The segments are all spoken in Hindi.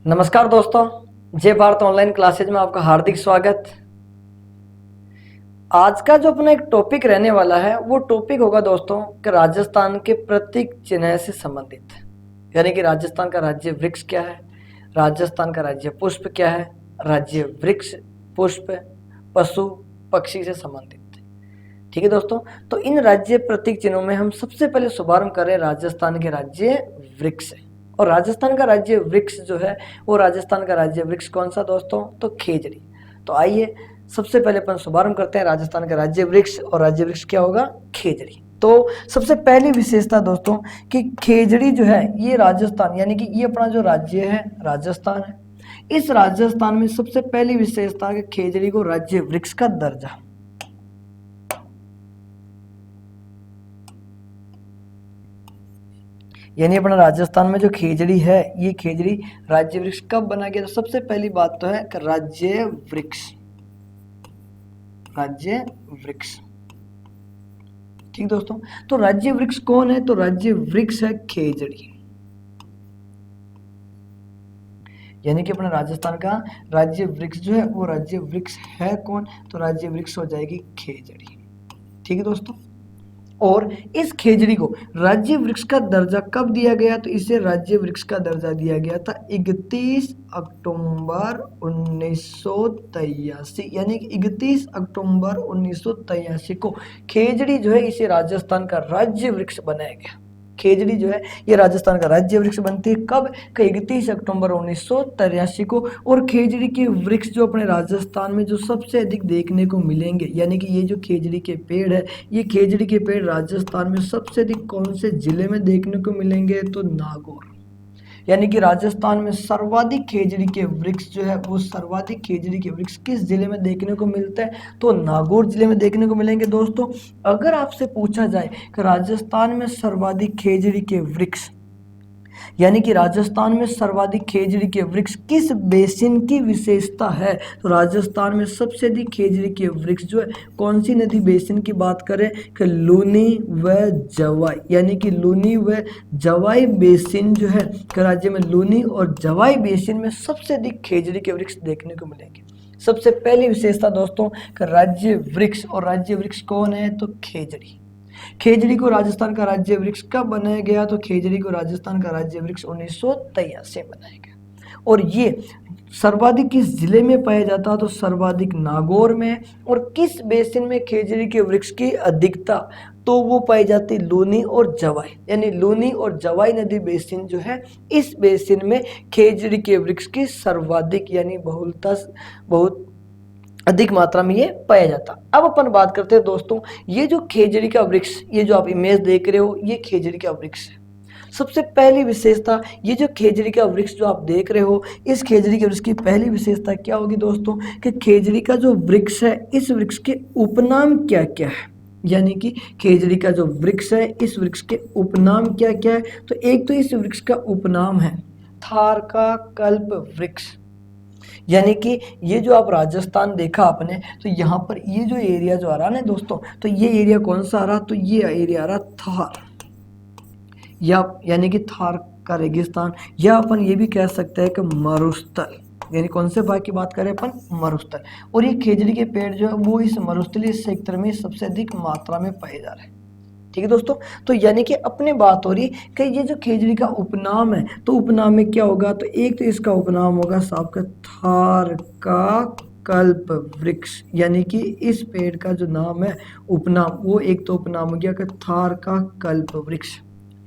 नमस्कार दोस्तों, जय भारत ऑनलाइन क्लासेज में आपका हार्दिक स्वागत। आज का जो अपना एक टॉपिक रहने वाला है वो टॉपिक होगा दोस्तों कि राजस्थान के प्रतीक चिन्ह से संबंधित, यानी कि राजस्थान का राज्य वृक्ष क्या है, राजस्थान का राज्य पुष्प क्या है, राज्य वृक्ष पुष्प पशु पक्षी से संबंधित। ठीक है दोस्तों, तो इन राज्य प्रतीक चिन्हों में हम सबसे पहले शुभारंभ करें राजस्थान के राज्य वृक्ष से। और राजस्थान का राज्य वृक्ष जो है वो राजस्थान का राज्य वृक्ष कौन सा दोस्तों, तो खेजड़ी। तो आइए सबसे पहले अपन शुभारंभ करते हैं राजस्थान का राज्य वृक्ष, और राज्य वृक्ष क्या होगा, खेजड़ी। तो सबसे पहली विशेषता दोस्तों कि खेजड़ी जो है ये राजस्थान, यानी कि ये अपना जो राज्य है राजस्थान है, इस राजस्थान में सबसे पहली विशेषता है कि खेजड़ी को राज्य वृक्ष का दर्जा। यानी अपना राजस्थान में जो खेजड़ी है ये खेजड़ी राज्य वृक्ष कब बना गया, तो सबसे पहली बात तो है कि राज्य वृक्ष, राज्य वृक्ष। ठीक दोस्तों, तो राज्य वृक्ष कौन है, तो राज्य वृक्ष है खेजड़ी। यानी कि अपना राजस्थान का राज्य वृक्ष जो है वो राज्य वृक्ष है कौन, तो राज्य वृक्ष हो जाएगी खेजड़ी। ठीक है दोस्तों, और इस खेजड़ी को राज्य वृक्ष का दर्जा कब दिया गया, तो इसे राज्य वृक्ष का दर्जा दिया गया था 31 अक्टूबर 1983। यानी कि 31 अक्टूबर 1983 को खेजड़ी जो है इसे राजस्थान का राज्य वृक्ष बनाया गया। खेजड़ी जो है ये राजस्थान का राज्य वृक्ष बनती है कब, 31 अक्टूबर 1983 को। और खेजड़ी के वृक्ष जो अपने राजस्थान में जो सबसे अधिक देखने को मिलेंगे, यानी कि ये जो खेजड़ी के पेड़ है, ये खेजड़ी के पेड़ राजस्थान में सबसे अधिक कौन से जिले में देखने को मिलेंगे, तो नागौर। यानी कि राजस्थान में सर्वाधिक खेजड़ी के वृक्ष जो है वो सर्वाधिक खेजड़ी के वृक्ष किस जिले में देखने को मिलते हैं, तो नागौर जिले में देखने को मिलेंगे। दोस्तों अगर आपसे पूछा जाए कि राजस्थान में सर्वाधिक खेजड़ी के वृक्ष, यानी कि राजस्थान में सर्वाधिक खेजड़ी के वृक्ष किस बेसिन की विशेषता है, तो राजस्थान में सबसे अधिक खेजड़ी के वृक्ष जो है कौन सी नदी बेसिन की बात करें कि लूनी व जवाई। यानी कि लूनी व जवाई बेसिन जो है कि राज्य में लूनी और जवाई बेसिन में सबसे अधिक खेजड़ी के वृक्ष देखने को मिलेंगे। सबसे पहली विशेषता दोस्तों कि राज्य वृक्ष, और राज्य वृक्ष कौन है, तो खेजड़ी। खेजड़ी को राजस्थान का राज्य वृक्ष कब बनाया गया, तो खेजड़ी को राजस्थान का राज्य वृक्ष 1983 में बनाया गया। और ये सर्वाधिक किस जिले में पाया जाता है, तो सर्वाधिक नागौर में। और किस बेसिन में खेजड़ी के वृक्ष की अधिकता, तो वो पाई जाती लूनी और जवाई। यानी लूनी और जवाई नदी बेसिन जो है इस बेसिन में खेजड़ी के वृक्ष की सर्वाधिक यानी बहुलता बहुत अधिक मात्रा में ये पाया जाता। अब अपन बात करते हैं दोस्तों, ये जो खेजड़ी का वृक्ष, ये जो आप इमेज देख रहे हो ये खेजड़ी का वृक्ष है। सबसे पहली विशेषता, ये जो खेजड़ी का वृक्ष जो आप देख रहे हो, इस खेजड़ी के वृक्ष की पहली विशेषता क्या होगी दोस्तों कि खेजड़ी का जो वृक्ष है इस वृक्ष के उपनाम क्या क्या है। यानी कि खेजड़ी का जो वृक्ष है इस वृक्ष के उपनाम क्या क्या है, तो एक तो इस वृक्ष का उपनाम है थार का कल्प वृक्ष। यानी कि ये जो आप राजस्थान देखा आपने, तो यहाँ पर ये जो एरिया जो आ रहा है ना दोस्तों, तो ये एरिया कौन सा आ रहा, तो ये एरिया आ रहा थार, या यानी कि थार का रेगिस्तान, या अपन ये भी कह सकते हैं कि मरुस्थल। यानी कौन से भाग की बात करें अपन, मरुस्थल। और ये खेजड़ी के पेड़ जो है वो इस मरुस्थलीय क्षेत्र में सबसे अधिक मात्रा में पाए जा रहे हैं। ठीक है दोस्तों, तो यानी कि अपने बात हो रही कि ये जो खेजड़ी का उपनाम है, तो उपनाम में क्या होगा, तो एक तो इसका उपनाम होगा साहब का थार का कल्प वृक्ष। यानी कि इस पेड़ का जो नाम है उपनाम, वो एक तो उपनाम हो गया कि थार का कल्प वृक्ष।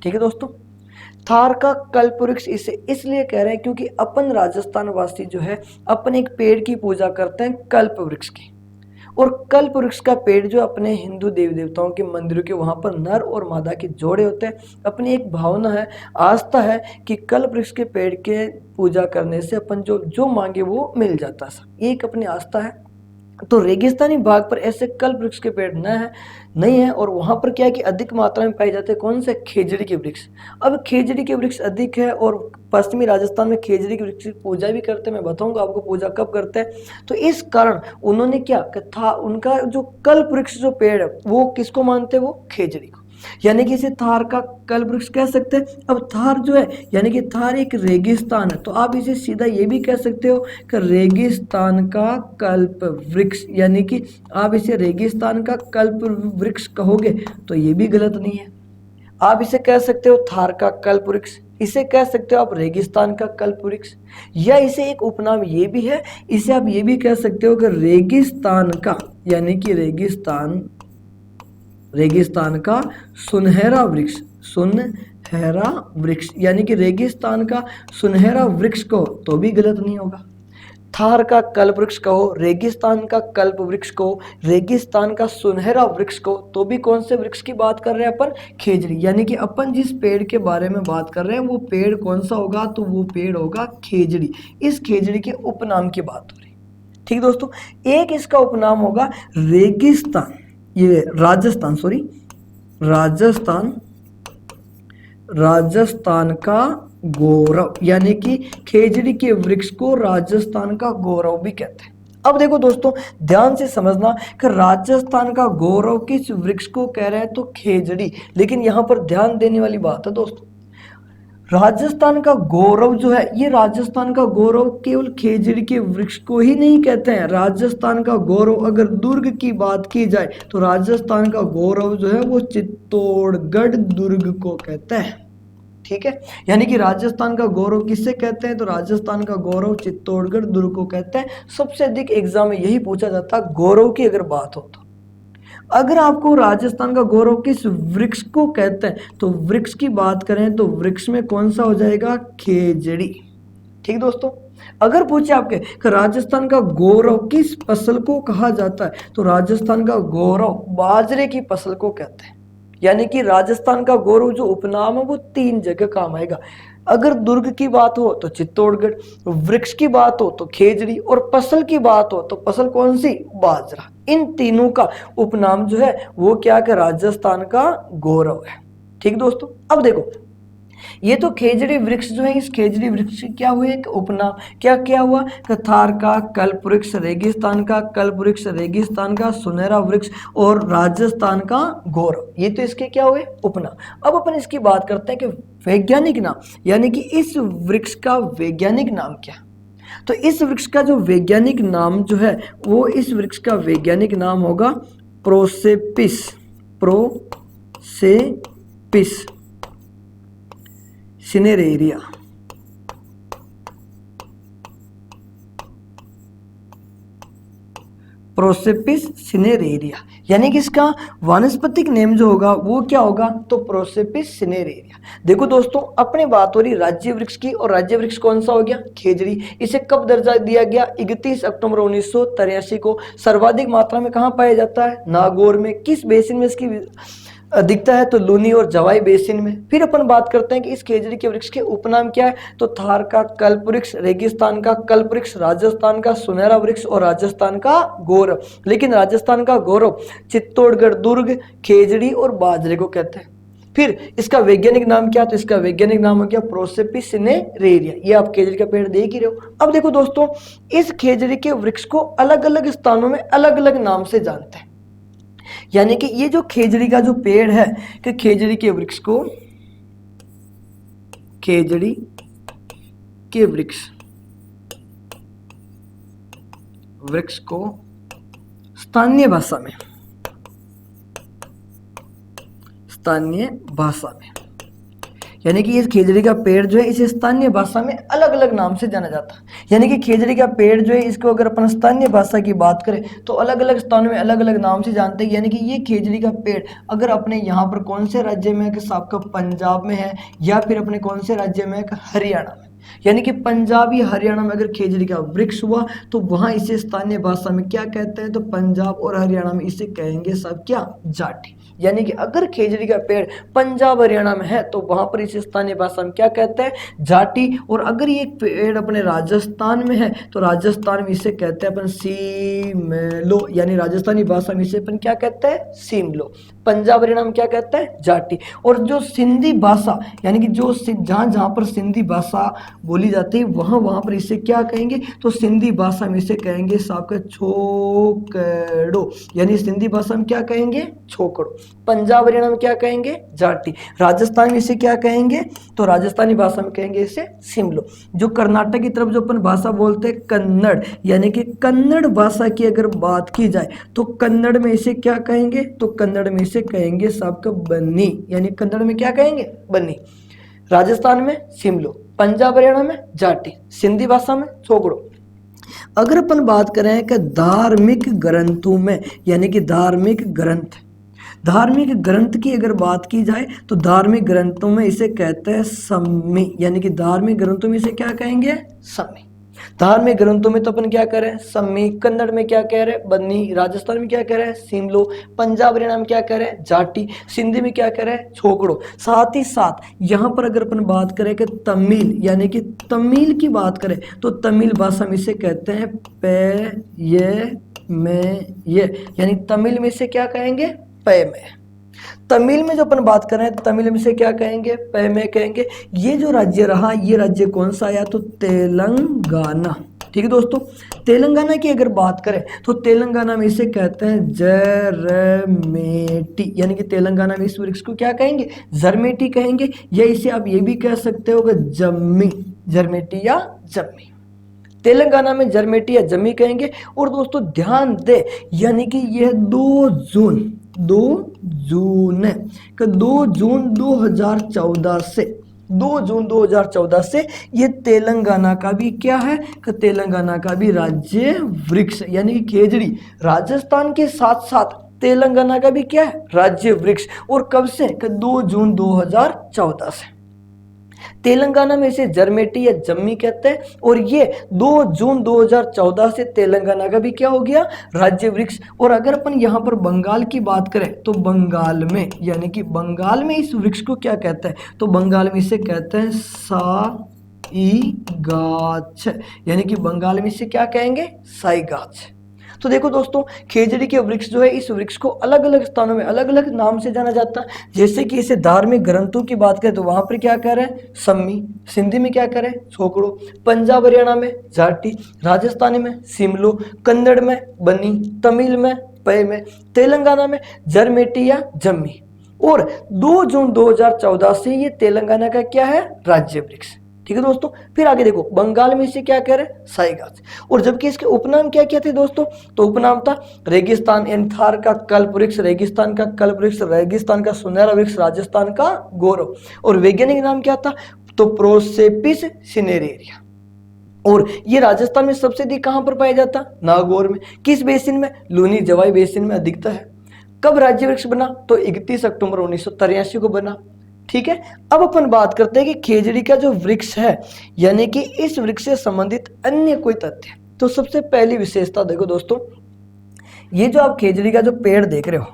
ठीक है दोस्तों, थार का कल्प वृक्ष इसे इसलिए कह रहे हैं क्योंकि अपन राजस्थान वासी जो है अपन एक पेड़ की पूजा करते हैं कल्प वृक्ष की। और कल्प वृक्ष का पेड़ जो अपने हिंदू देवी देवताओं के मंदिरों के वहां पर नर और मादा के जोड़े होते हैं। अपनी एक भावना है, आस्था है कि कल्प वृक्ष के पेड़ के पूजा करने से अपन जो मांगे वो मिल जाता है, एक अपनी आस्था है। तो रेगिस्तानी भाग पर ऐसे कल्प वृक्ष के पेड़ नहीं है, और वहां पर क्या है कि अधिक मात्रा में पाए जाते हैं कौन से, खेजड़ी के वृक्ष। अब खेजड़ी के वृक्ष अधिक है और पश्चिमी राजस्थान में खेजड़ी के वृक्ष की पूजा भी करते हैं। मैं बताऊंगा आपको पूजा कब करते हैं। तो इस कारण उन्होंने क्या था, उनका जो कल्प वृक्ष जो पेड़ है वो किसको मानते हैं, वो खेजड़ी को। यानी कि इसे थार का कल्प वृक्ष कह सकते हैं। अब थार जो है यानी कि थार एक रेगिस्तान है, तो आप इसे सीधा ये भी कह सकते हो कि रेगिस्तान का कल्प वृक्ष, यानी कि आप इसे रेगिस्तान का कल्प वृक्ष कहोगे तो ये भी गलत नहीं है। आप इसे कह सकते हो थार का कल्प वृक्ष, इसे कह सकते हो आप रेगिस्तान का कल्प वृक्ष, या इसे एक उपनाम ये भी है, इसे आप ये भी कह सकते हो कि रेगिस्तान का, यानी कि रेगिस्तान का सुनहरा वृक्ष, सुनहरा वृक्ष, यानी कि रेगिस्तान का सुनहरा वृक्ष कहो तो भी गलत नहीं होगा। थार का कल्प वृक्ष कहो, रेगिस्तान का कल्प वृक्ष कहो, रेगिस्तान का सुनहरा वृक्ष कहो तो भी कौन से वृक्ष की बात कर रहे हैं अपन? खेजड़ी। यानी कि अपन जिस पेड़ के बारे में बात कर रहे हैं वो पेड़ कौन सा होगा? तो वो पेड़ होगा खेजड़ी। इस खेजड़ी के उपनाम की बात हो रही। ठीक दोस्तों, एक इसका उपनाम होगा रेगिस्तान, ये राजस्थान का गौरव, यानी कि खेजड़ी के वृक्ष को राजस्थान का गौरव भी कहते हैं। अब देखो दोस्तों, ध्यान से समझना कि राजस्थान का गौरव किस वृक्ष को कह रहे हैं? तो खेजड़ी। लेकिन यहां पर ध्यान देने वाली बात है दोस्तों, राजस्थान का गौरव जो है, ये राजस्थान का गौरव केवल खेजड़ी के वृक्ष को ही नहीं कहते हैं। राजस्थान का गौरव अगर दुर्ग की बात की जाए तो राजस्थान का गौरव जो है वो चित्तौड़गढ़ दुर्ग को कहते हैं। ठीक है, यानी कि राजस्थान का गौरव किससे कहते हैं? तो राजस्थान का गौरव चित्तौड़गढ़ दुर्ग को कहते हैं। सबसे अधिक एग्जाम में यही पूछा जाता है गौरव की अगर बात हो तो। अगर आपको राजस्थान का गौरव किस वृक्ष को कहते हैं तो वृक्ष की बात करें तो वृक्ष में कौन सा हो जाएगा? खेजड़ी। ठीक दोस्तों, अगर पूछे आपके कि राजस्थान का गौरव किस फसल को कहा जाता है तो राजस्थान का गौरव बाजरे की फसल को कहते हैं। यानी कि राजस्थान का गौरव जो उपनाम है वो 3 जगह काम आएगा। अगर दुर्ग की बात हो तो चित्तौड़गढ़, वृक्ष की बात हो तो खेजड़ी, और फसल की बात हो तो फसल कौन सी? बाजरा। इन तीनों का उपनाम जो है वो क्या कि राजस्थान का गौरव है। ठीक दोस्तों, अब देखो ये तो खेजड़ी वृक्ष जो है, इस खेजड़ी वृक्ष क्या हुए? एक उपनाम। क्या हुआ? थार का कल्प वृक्ष, रेगिस्तान का कल्प वृक्ष, रेगिस्तान का सुनहरा वृक्ष और राजस्थान का गौरव, ये तो इसके क्या हुए? उपनाम। अब अपन इसकी बात करते हैं कि वैज्ञानिक नाम, यानी कि इस वृक्ष का वैज्ञानिक नाम क्या? तो इस वृक्ष का जो वैज्ञानिक नाम जो है वो, इस वृक्ष का वैज्ञानिक नाम होगा प्रोसेपिस सिनेरेरिया। प्रोसेपिस सिनेरेरिया, यानी कि इसका वानस्पतिक नेम जो होगा वो क्या होगा? तो प्रोसेपिस सिनेरेरिया। देखो दोस्तों, अपने बात हो रही राज्य वृक्ष की, और राज्य वृक्ष कौन सा हो गया? खेजड़ी। इसे कब दर्जा दिया गया? 31 अक्टूबर 1983 को। सर्वाधिक मात्रा में कहाँ पाया जाता है? नागौर में। किस बेसिन में इसकी दिखता है? तो लूनी और जवाई बेसिन में। फिर अपन बात करते हैं कि इस खेजड़ी के वृक्ष के उपनाम क्या है? तो थार का कल्प वृक्ष, रेगिस्तान का कल्प वृक्ष, राजस्थान का सुनहरा वृक्ष और राजस्थान का गौरव। लेकिन राजस्थान का गौरव चित्तौड़गढ़ दुर्ग, खेजड़ी और बाजरे को कहते हैं। फिर इसका वैज्ञानिक नाम क्या? तो इसका वैज्ञानिक नाम हो गया प्रोसेपिस सिनेरेरिया। ये आप खेजड़ी का पेड़ देख ही रहे हो। अब देखो दोस्तों, इस खेजड़ी के वृक्ष को अलग अलग स्थानों में अलग अलग नाम से जानते हैं। यानी कि ये जो खेजड़ी का जो पेड़ है, कि खेजड़ी के वृक्ष को, खेजड़ी के वृक्ष को स्थानीय भाषा में, यानी कि इस खेजड़ी का पेड़ जो है इसे स्थानीय भाषा में अलग अलग नाम से जाना जाता है। यानी कि खेजड़ी का पेड़ जो है इसको अगर अपन स्थानीय भाषा की बात करें तो अलग अलग स्थानों में अलग अलग नाम से जानते हैं। यानी कि ये खेजड़ी का पेड़ अगर अपने यहाँ पर कौन से राज्य में है कि आपका पंजाब में है, या फिर अपने कौन से राज्य में है कि हरियाणा में, यानी कि पंजाब या हरियाणा में अगर खेजड़ी का वृक्ष हुआ तो वहां इसे स्थानीय भाषा में क्या कहते हैं? तो पंजाब और हरियाणा में इसे कहेंगे सब क्या? जाटी। यानी कि अगर खेजड़ी का पेड़ पंजाब हरियाणा में है तो वहां पर इसे स्थानीय भाषा में क्या कहते हैं? जाटी। और अगर ये पेड़ अपने राजस्थान में है तो राजस्थान में इसे कहते हैं अपन सीमलो, यानी राजस्थानी भाषा में इसे अपन क्या कहते हैं? सीमलो। पंजाब हरियाणा में क्या कहते हैं? जाटी। और जो सिंधी भाषा, यानी कि जो जहाँ पर सिंधी भाषा बोली जाती है वहाँ पर इसे क्या कहेंगे? तो सिंधी भाषा में इसे कहेंगे साहब का छोकड़ो। कन्नड़ो, यानी सिंधी भाषा में क्या कहेंगे, छोकड़ो। पंजाब हरियाणा में क्या कहेंगे, जाटी। राजस्थान में इसे क्या कहेंगे, तो राजस्थानी भाषा में कहेंगे इसे सिमलो। जो कर्नाटक की तरफ जो अपन भाषा बोलते हैं कन्नड़, यानी कि कन्नड़ भाषा की अगर बात की जाए तो कन्नड़ में इसे क्या कहेंगे, तो कन्नड़ में इसे कहेंगे सबका बन्नी, यानी कन्नड़ में क्या कहेंगे, बन्नी। राजस्थान में सिमलो, पंजाब हरियाणा में जाटी, सिंधी भाषा में छोकड़ो। अगर अपन बात करें कि धार्मिक ग्रंथों में, यानी कि धार्मिक ग्रंथ की अगर बात की जाए तो धार्मिक ग्रंथों में इसे कहते हैं सम्मी, यानी कि धार्मिक ग्रंथों में इसे क्या कहेंगे, सम्मी। धार्मिक ग्रंथों में तो अपन क्या करें, सम्मी। कन्नड़ में क्या कह रहे हैं, बन्नी। राजस्थान में क्या कह रहे हैं, सिमलो। पंजाब हरियाणा में क्या कह रहे हैं, जाटी। सिंधी में क्या कह रहे हैं, छोकड़ो। साथ ही साथ यहाँ पर अगर अपन बात करें कि तमिल, यानी कि तमिल की बात करें तो तमिल भाषा में इसे कहते हैं पे ये में ये, यानी तमिल में इसे क्या कहेंगे, पे में। तमिल में जो अपन बात कर रहे हैं तमिल में से क्या कहेंगे, पे में कहेंगे। ये जो राज्य रहा, ये राज्य कौन सा आया, तो तेलंगाना। ठीक है दोस्तों, तेलंगाना की अगर बात करें तो तेलंगाना में इसे कहते हैं जरमेटी, यानी कि तेलंगाना में इस वृक्ष को क्या कहेंगे, जरमेटी कहेंगे, या इसे आप ये भी कह सकते हो कि जम्मी, जरमेटी या जम्मी। तेलंगाना में जरमेटी या जम्मी कहेंगे। और दोस्तों ध्यान दे, यानी कि यह 2 जून है कि 2 जून 2014 से 2 जून 2014 से ये तेलंगाना का भी क्या है कि तेलंगाना का भी राज्य वृक्ष, यानी कि खेजड़ी राजस्थान के साथ साथ तेलंगाना का भी क्या है, राज्य वृक्ष। और कब से, कि 2 जून 2014 से। तेलंगाना में इसे जरमेटी या जम्मी कहते हैं। और ये 2 जून 2014 से तेलंगाना का भी क्या हो गया, राज्य वृक्ष। और अगर अपन यहाँ पर बंगाल की बात करें तो बंगाल में, यानी कि बंगाल में इस वृक्ष को क्या कहते हैं, तो बंगाल में इसे कहते हैं साई गाछ, यानी कि बंगाल में इसे क्या कहेंगे, साई गाछ। तो देखो दोस्तों, खेजड़ी के वृक्ष जो है, इस वृक्ष को अलग अलग स्थानों में अलग अलग नाम से जाना जाता है। जैसे कि इसे धार्मिक ग्रंथों की बात करें तो वहां पर क्या कह रहे हैं, सम्मी। सिंधी में क्या करें, छोकड़ो। पंजाब हरियाणा में जाटी। राजस्थानी में सिमलो। कन्नड़ में बनी। तमिल में पे में। तेलंगाना में जरमेटी या जम्मी। और 2 जून 2014 से ये तेलंगाना का क्या है, राज्य वृक्ष। ठीक है दोस्तों, फिर आगे देखो, बंगाल में इसे क्या कह रहे हैं, साई गाछ। और जबकि इसके उपनाम क्या क्या थे दोस्तों, तो उपनाम था रेगिस्तान, थार का कल्प वृक्ष, रेगिस्तान का कल्प वृक्ष, रेगिस्तान का सुनहरा वृक्ष, राजस्थान का गौरव। और वैज्ञानिक नाम क्या था, तो प्रोसेपिस सिनेरेरिया। और ये राजस्थान में सबसे अधिक कहां पर पाया जाता, नागौर में। किस बेसिन में, लूनी जवाई बेसिन में अधिकता है। कब राज्य वृक्ष बना, तो 31 अक्टूबर 1983 को बना। ठीक है, अब अपन बात करते हैं कि खेजड़ी का जो वृक्ष है, यानी कि इस वृक्ष से संबंधित अन्य कोई तथ्य। तो सबसे पहली विशेषता देखो दोस्तों, ये जो आप खेजड़ी का जो पेड़ देख रहे हो,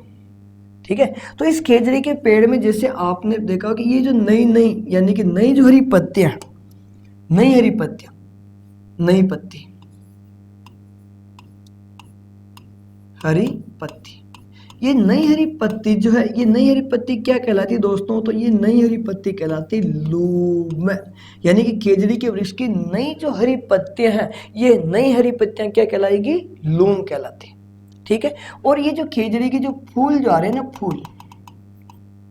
ठीक है, तो इस खेजड़ी के पेड़ में जैसे आपने देखा कि ये जो नई यानी कि नई जो हरी पत्तियां, नई हरी पत्तियां, नई पत्ती, हरी पत्ती, ये नई हरी पत्ती जो है, ये नई हरी पत्ती क्या कहलाती है दोस्तों, तो ये नई हरी पत्ती कहलाती लूम। यानी कि खेजड़ी के वृक्ष की नई जो हरी पत्तियां हैं, ये नई हरी पत्तियां क्या कहलाएगी, लूम कहलाती। ठीक है, और ये जो खेजड़ी के जो फूल जो आ रहे हैं ना,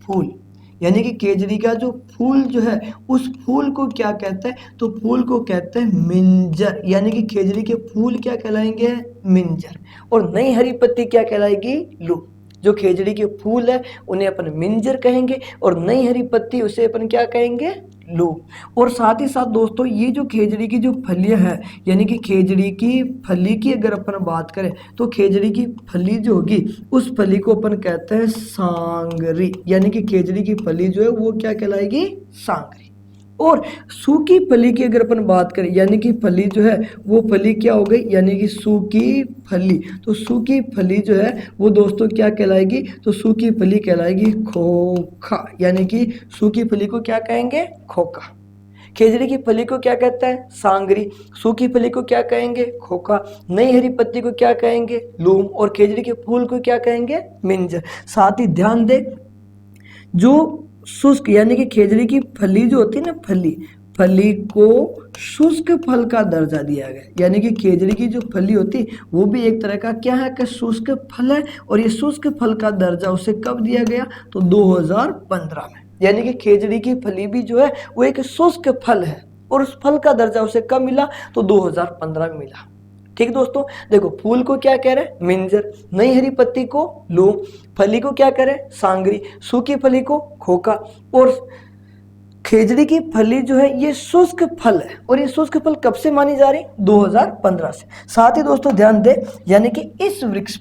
फूल यानी कि खेजड़ी का जो फूल जो है, उस फूल को क्या कहते हैं, तो फूल को कहते हैं मिंजर। यानी कि खेजड़ी के फूल क्या कहलाएंगे, मिंजर। और नई हरी पत्ती क्या कहलाएगी, लूम। जो खेजड़ी के फूल है उन्हें अपन मिंजर कहेंगे, और नई हरी पत्ती उसे अपन क्या कहेंगे, लूम। और साथ ही साथ दोस्तों, ये जो खेजड़ी की जो फलियां है, यानी कि खेजड़ी की फली की अगर अपन बात करें तो खेजड़ी की फली जो होगी, उस फली को अपन कहते हैं सांगरी। यानी कि खेजड़ी की फली जो है वो क्या कहलाएगी, सांगरी। और सूखी फली की अगर अपन बात करें, यानी कि फली जो है वो फली क्या हो गई, यानी कि सूखी फली। तो सूखी फली जो है वो दोस्तों क्या कहलाएगी, तो सूखी फली कहलाएगी खोखा। यानी कि सूखी फली को क्या कहेंगे, खोखा। खेजड़ी की फली को क्या कहते हैं, सांगरी। सूखी फली को क्या कहेंगे, खोखा। नई हरी पत्ती को क्या कहेंगे, लूम। और खेजड़ी के फूल को क्या कहेंगे, मिंजर। साथ ही ध्यान दे, जो शुष्क यानी कि खेजड़ी की फली जो होती है ना, फली, फली को शुष्क फल का दर्जा दिया गया, यानी कि खेजड़ी की जो फली होती है वो भी एक तरह का क्या है कि शुष्क फल है, और ये शुष्क फल का दर्जा उसे कब दिया गया, तो 2015 में। यानी कि खेजड़ी की फली भी जो है वो एक शुष्क फल है, और उस फल का दर्जा उसे कब मिला, तो 2015 में मिला। ठीक दोस्तों, देखो फूल को क्या कह रहे हैं, मिंजर, नई हरी पत्ती को लूम, फली को क्या कह रहे हैं, सांगरी, सूखी फली को खोखा, और खेजड़ी की फली जो है ये शुष्क फल है, और ये शुष्क फल कब से मानी जा रही, 2015 से। साथ ही दोस्तों ध्यान दे, यानी कि इस वृक्ष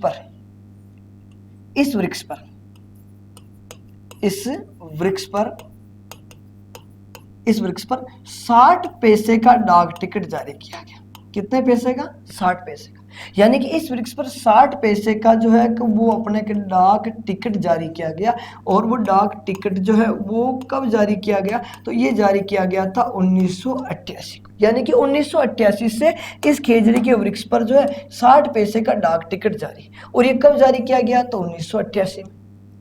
पर 60 पैसे का डाक टिकट जारी किया गया। कितने पैसे का, 60 पैसे का। यानी कि इस वृक्ष पर 60 पैसे का जो है वो अपने के डाक टिकट जारी किया गया, और वो डाक टिकट जो है वो कब जारी किया गया, तो ये जारी किया गया था 1988 को। यानी कि 1988 से इस खेजड़ी के वृक्ष पर जो है 60 पैसे का डाक टिकट जारी, और ये कब जारी किया गया, तो 1988 में।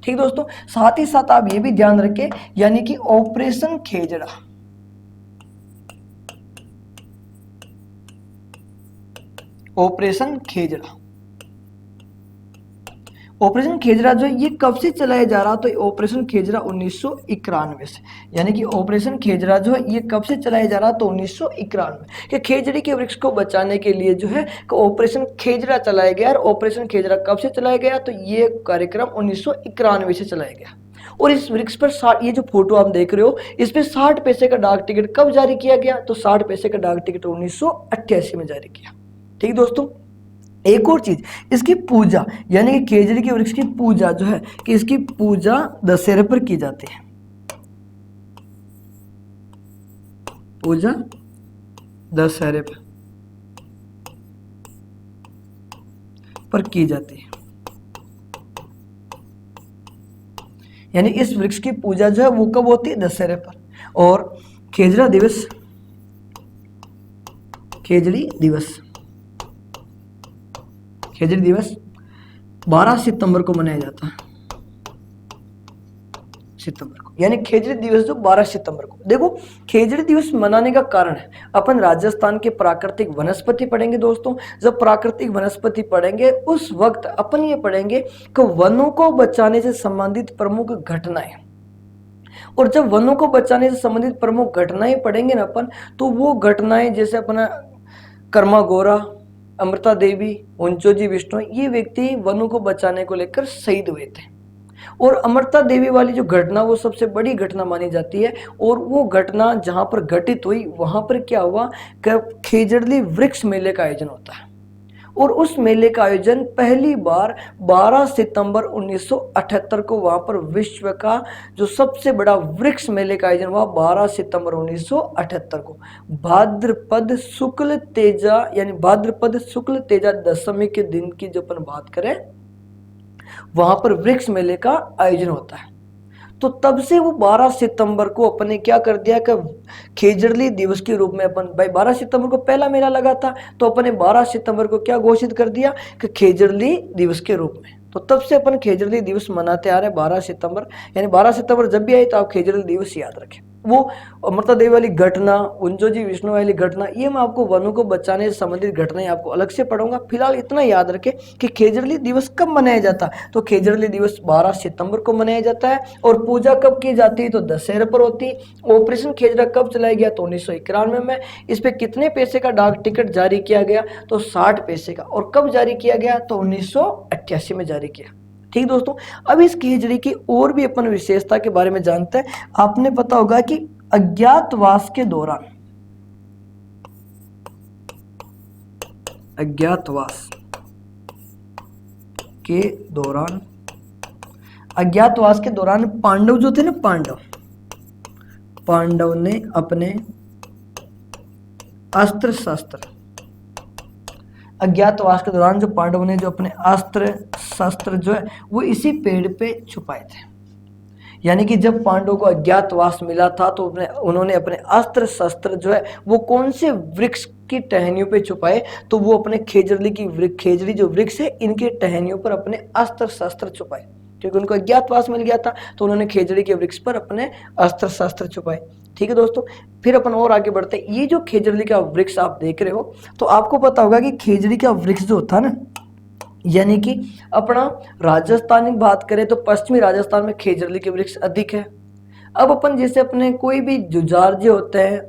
ठीक दोस्तों, साथ ही साथ आप ये भी ध्यान रखें, यानी कि ऑपरेशन खेजड़ा, ऑपरेशन खेजड़ा जो ये कब से चलाया जा रहा, तो ऑपरेशन खेजड़ा 1991 से। यानी कि ऑपरेशन खेजड़ा जो है ये कब से चलाया जा रहा, तो 1991 कि खेजड़ी के वृक्ष को बचाने के लिए जो है ऑपरेशन खेजड़ा चलाया गया। और ऑपरेशन खेजड़ा कब से चलाया गया, तो ये कार्यक्रम 1991 से चलाया गया। और इस वृक्ष पर 60, ये जो फोटो आप देख रहे हो, इस पे 60 पैसे का डाक टिकट कब जारी किया गया, तो 60 पैसे का डाक टिकट 1988 में जारी किया। ठीक दोस्तों, एक और चीज, इसकी पूजा, यानी कि खेजड़ी के वृक्ष की पूजा जो है कि इसकी पूजा दशहरे पर की जाती है, पूजा दशहरे पर की जाती है। यानी इस वृक्ष की पूजा जो है वो कब होती है, दशहरे पर। और खेजड़ी दिवस 12 सितंबर को मनाया जाता है, यानी खेजड़ी दिवस जो 12 सितंबर को। देखो खेजड़ी दिवस मनाने का कारण है, अपन राजस्थान के प्राकृतिक वनस्पति पढ़ेंगे दोस्तों। जब प्राकृतिक वनस्पति पढ़ेंगे उस वक्त अपन ये पढ़ेंगे कि वनों को बचाने से संबंधित प्रमुख घटनाएं, और जब वनों को बचाने से संबंधित प्रमुख घटनाएं पढ़ेंगे ना अपन, तो वो घटनाएं जैसे अपना कर्मा गौरा, अमृता देवी, उंचोजी विष्णु, ये व्यक्ति वनों को बचाने को लेकर शहीद हुए थे। और अमृता देवी वाली जो घटना वो सबसे बड़ी घटना मानी जाती है। और वो घटना जहां पर घटित हुई वहां पर क्या हुआ कि खेजड़ी वृक्ष मेले का आयोजन होता है, और उस मेले का आयोजन पहली बार 12 सितंबर 1978 को वहां पर विश्व का जो सबसे बड़ा वृक्ष मेले का आयोजन हुआ 12 सितंबर 1978 को भाद्रपद शुक्ल तेजा, यानी भाद्रपद शुक्ल तेजा दशमी के दिन की जो अपन बात करें वहां पर वृक्ष मेले का आयोजन होता है। तो तब से वो 12 सितंबर को अपने क्या कर दिया कि खेजड़ी दिवस के रूप में अपन, भाई 12 सितंबर को पहला मेला लगा था तो अपने 12 सितंबर को क्या घोषित कर दिया कि खेजड़ी दिवस के रूप में। तो तब से अपन खेजड़ी दिवस मनाते आ रहे हैं 12 सितंबर, यानी 12 सितंबर जब भी आई तो आप खेजड़ी दिवस याद रखें। वो अमृता देवी वाली घटना, उंचोजी विष्णु वाली घटना, ये मैं आपको वनों को बचाने से संबंधित घटनाएं आपको अलग से पढ़ूंगा। फिलहाल इतना याद रखें कि खेजड़ी दिवस कब मनाया जाता है, तो खेजड़ी दिवस 12 सितंबर को मनाया जाता है। और पूजा कब की जाती है, तो दशहरे पर होती है। ऑपरेशन खेजड़ा कब चलाया गया, तो 1991 में। इस पे कितने पैसे का डाक टिकट जारी किया गया, तो 60 पैसे का। और कब जारी किया गया, तो 1988 में जारी किया। ठीक दोस्तों, अब इस खेजड़ी की और भी अपन विशेषता के बारे में जानते हैं। आपने पता होगा कि अज्ञातवास के दौरान पांडव जो थे ना, पांडव ने अपने अस्त्र शस्त्र, अज्ञातवास के दौरान जो पांडवों ने जो अपने अस्त्र शस्त्र जो है वो इसी पेड़ पे छुपाए थे। यानी कि जब पांडवों को अज्ञातवास मिला था तो उन्होंने अपने अस्त्र शस्त्र जो है वो कौन से वृक्ष की टहनियों पे छुपाए, तो वो अपने खेजड़ी जो वृक्ष है इनके टहनियों पर अपने अस्त्र शस्त्र छुपाए, क्योंकि उनको अज्ञातवास मिल गया था तो उन्होंने खेजड़ी के वृक्ष पर अपने अस्त्र शस्त्र छुपाए। ठीक है दोस्तों। फिर अपन और आगे बढ़ते हैं। ये जो खेजड़ी का वृक्ष आप देख रहे हो, तो आपको पता होगा कि खेजड़ी का वृक्ष जो होता है ना, यानी कि अपना राजस्थान की बात करें तो पश्चिमी राजस्थान में खेजड़ी के वृक्ष अधिक है। अब अपन जैसे अपने कोई भी जुझारजे होते हैं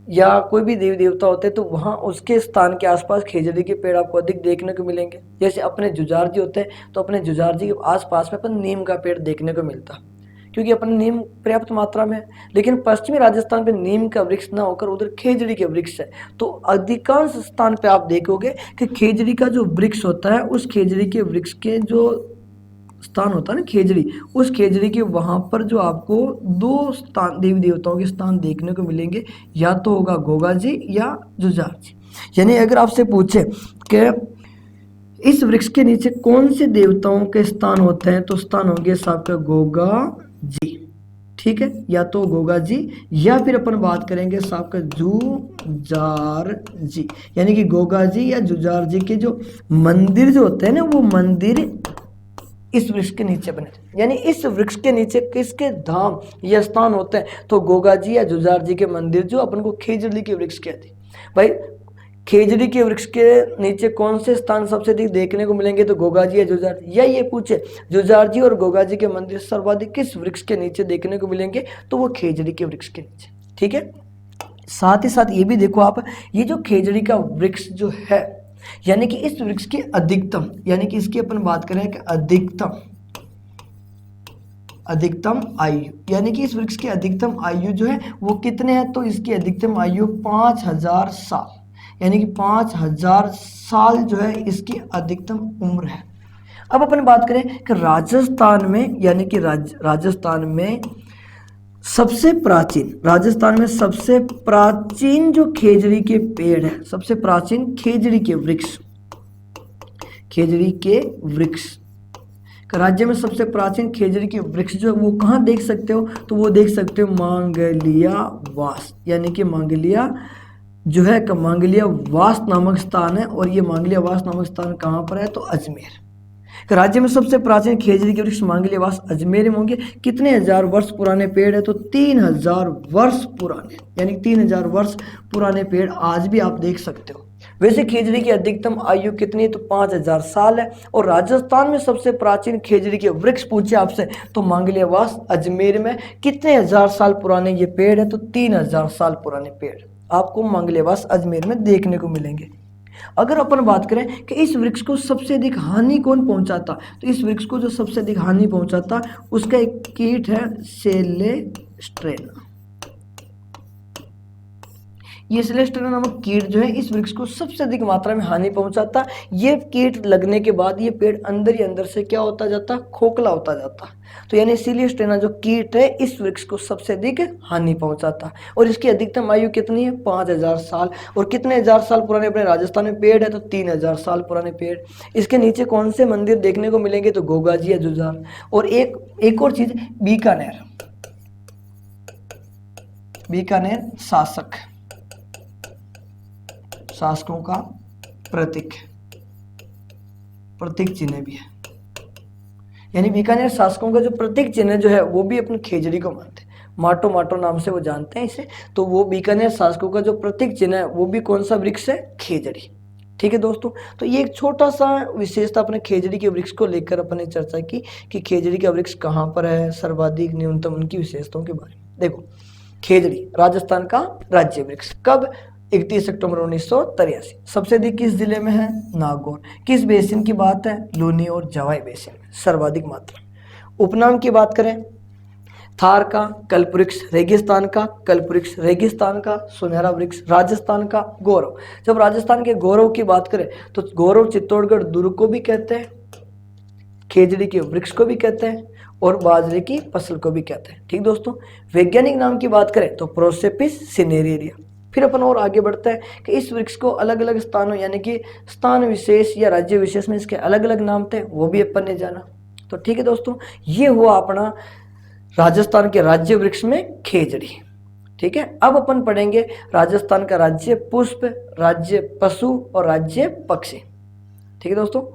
या कोई भी देवी देवता होते हैं, तो वहाँ उसके स्थान के आसपास खेजड़ी के पेड़ आपको अधिक देखने को मिलेंगे। जैसे अपने जुझारजी होते हैं तो अपने जुझारजी के आसपास में अपन नीम का पेड़ देखने को मिलता, क्योंकि अपन नीम पर्याप्त मात्रा में है। लेकिन पश्चिमी राजस्थान पे नीम का वृक्ष ना होकर उधर खेजड़ी के वृक्ष है, तो अधिकांश स्थान पे आप देखोगे कि खेजड़ी का जो वृक्ष होता है, उस खेजड़ी के वृक्ष के जो स्थान होता है ना खेजड़ी, उस खेजड़ी के वहां पर जो आपको दो स्थान देवी देवताओं के स्थान देखने को मिलेंगे, या तो होगा गोगा जी या जुझार जी। यानी अगर आपसे पूछे कि इस वृक्ष के नीचे कौन से देवताओं के स्थान होते हैं, तो स्थान होंगे आपका गोगा जी, ठीक है, या तो गोगा जी, या फिर अपन बात करेंगे आपका जुझार जी। यानी कि गोगा जी या जुझार जी के जो मंदिर जो होते हैं ना, वो मंदिर इस वृक्ष के नीचे बने। यानी इस वृक्ष के नीचे किसके धाम या स्थान होते हैं, तो गोगा जी या जुझार जी के मंदिर जो अपन को खेजड़ी के वृक्ष कहते हैं। भाई खेजड़ी के वृक्ष के नीचे कौन से स्थान सबसे अधिक देखने को मिलेंगे, तो गोगा जी या जुझार, या ये पूछे जुझार जी और गोगा जी के मंदिर सर्वाधिक किस वृक्ष के नीचे देखने को मिलेंगे, तो वो खेजड़ी के वृक्ष के नीचे, ठीक है। साथ ही साथ ये भी देखो आप, ये जो खेजड़ी का वृक्ष जो है, यानी कि इस वृक्ष की अधिकतम, यानी कि इसकी अपन बात करें कि अधिकतम आयु, यानी कि इस वृक्ष की अधिकतम आयु जो है वो कितने हैं, तो इसकी अधिकतम आयु 5000 साल, यानी कि 5000 साल जो है इसकी अधिकतम उम्र है। अब अपन बात करें कि राजस्थान में, यानी कि राजस्थान में सबसे प्राचीन जो खेजड़ी के पेड़ है, सबसे प्राचीन खेजड़ी के वृक्ष राज्य में सबसे प्राचीन खेजड़ी के वृक्ष जो वो कहाँ देख सकते हो, तो वो देख सकते हो मांगलियावास, यानी कि मांगलिया जो है मांगलियावास नामक स्थान है। और ये मांगलियावास नामक स्थान कहाँ पर है, तो अजमेर। राज्य में सबसे प्राचीन खेजड़ी के वृक्ष मांगलियावास अजमेर में होंगे। कितने हजार वर्ष पुराने पेड़ है, तो 3000 वर्ष पुराने, यानी 3000 वर्ष पुराने पेड़ आज भी आप देख सकते हो। वैसे खेजड़ी की अधिकतम आयु कितनी है, तो 5000 साल है। और राजस्थान में सबसे प्राचीन खेजड़ी के वृक्ष पूछे आपसे, तो मांगलियावास अजमेर में कितने हजार साल पुराने ये पेड़ है, तो 3000 साल पुराने पेड़ आपको मांगलियावास अजमेर में देखने को मिलेंगे। अगर अपन बात करें कि इस वृक्ष को सबसे अधिक हानि कौन पहुंचाता, तो इस वृक्ष को जो सबसे अधिक हानि पहुंचाता उसका एक कीट है सेलेस्ट्रेना। ये सेलेस्ट्रेना नामक कीट जो है इस वृक्ष को सबसे अधिक मात्रा में हानि पहुंचाता। ये कीट लगने के बाद ये पेड़ अंदर ही अंदर से क्या होता जाता, खोखला होता जाता। तो यानी सेलेस्ट्रेना जो कीट है इस वृक्ष को सबसे अधिक हानि पहुंचाता। और इसकी अधिकतम आयु कितनी है, 5000 साल। और कितने हजार साल पुराने अपने राजस्थान में पेड़ है, तो 3000 साल पुराने पेड़। इसके नीचे कौन से मंदिर देखने को मिलेंगे, तो गोगा जी या जुझार। और एक और चीज, बीकानेर शासकों का प्रतीक चिन्ह भी है। यानी बीकानेर शासकों का जो प्रतीक चिन्ह जो है वो भी अपने खेजड़ी को मानते हैं, माटो नाम से वो जानते हैं इसे। तो वो बीकानेर शासकों का जो प्रतीक चिन्ह है वो भी कौन सा वृक्ष है, खेजड़ी। ठीक है दोस्तों, तो ये एक छोटा सा विशेषता अपने खेजड़ी के वृक्ष को लेकर अपने चर्चा की कि खेजड़ी का वृक्ष कहाँ पर है, सर्वाधिक न्यूनतम उनकी विशेषताओं के बारे में। देखो, खेजड़ी राजस्थान का राज्य वृक्ष, कब, 31 अक्टूबर 1983। सबसे अधिक किस जिले में है, नागौर। किस बेसिन की बात है, लूनी और जवाई बेसिन में सर्वाधिक मात्रा। उपनाम की बात करें, थार का कल्पवृक्ष रेगिस्तान का, कल्पवृक्ष रेगिस्तान का, सुनहरा वृक्ष राजस्थान का, गौरव। जब राजस्थान के गौरव की बात करें तो गौरव चित्तौड़गढ़ दुर्ग को भी कहते हैं, खेजड़ी के वृक्ष को भी कहते हैं, और बाजरे की फसल को भी कहते हैं। ठीक दोस्तों, वैज्ञानिक नाम की बात करें तो प्रोसेपिस सिनेरेरिया। फिर अपन और आगे बढ़ते हैं कि इस वृक्ष को अलग अलग स्थानों, यानी कि स्थान विशेष या राज्य विशेष में इसके अलग अलग नाम थे, वो भी अपन ने जाना। तो ठीक है दोस्तों, ये हुआ अपना राजस्थान के राज्य वृक्ष में खेजड़ी। ठीक है, अब अपन पढ़ेंगे राजस्थान का राज्य पुष्प, राज्य पशु और राज्य पक्षी। ठीक है दोस्तों।